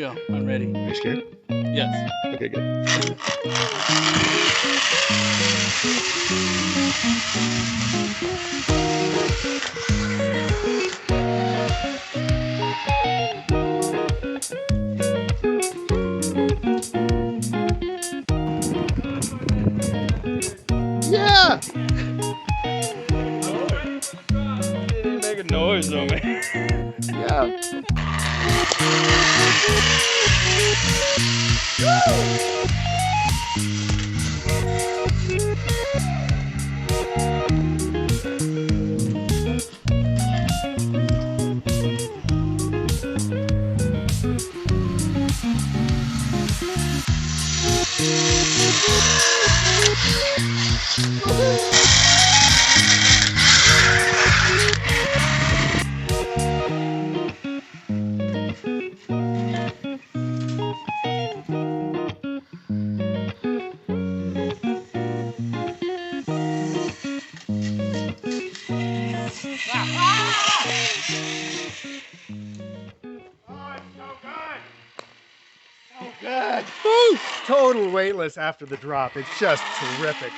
go. I'm ready. Are you scared? Yes. Okay, good. Yeah! It didn't make a noise though, man. Yeah. Good. Woo! Total weightless after the drop. It's just terrific.